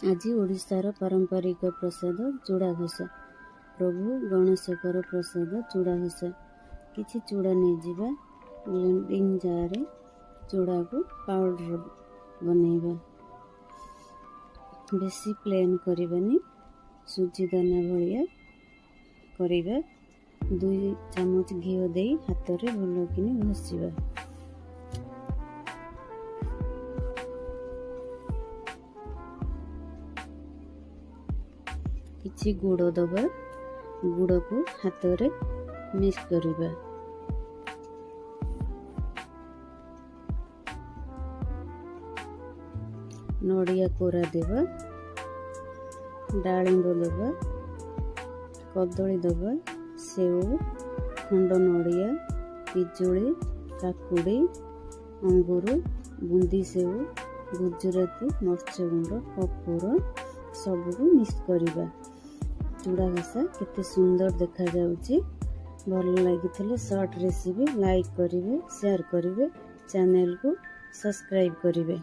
आज ओडिशार पारंपरिक प्रसाद चूड़ा घसा। प्रभु गणेशकर प्रसाद चूड़ा घसा। किछि चूड़ा नहीं जावा ब्लेंडिंग जार चूड़ा को पाउडर बनैबा। बेसी प्लेन करबानी सुजी दाना भलिया करिबा। 2 चामच घी दे हाथ रे भल किनी घसीबा। किछि गुड़ दबा। गुड़ को हाथ रे मिक्स करिबा। नड़िया कोरा देबा। डालिंब दबा। कदली दबा। सेव खंड नड़िया पिजुली काकुड़ी अंगूर बुंदी सेव गुजराती मर्च गुंड कपूर सबको मिक्स करिबा। चूड़ा घसा केते सुंदर देखा जाउची। भल लागिथिले शॉर्ट रेसिपी लाइक करिवे शेयर करिवे चैनल को सब्सक्राइब करिवे।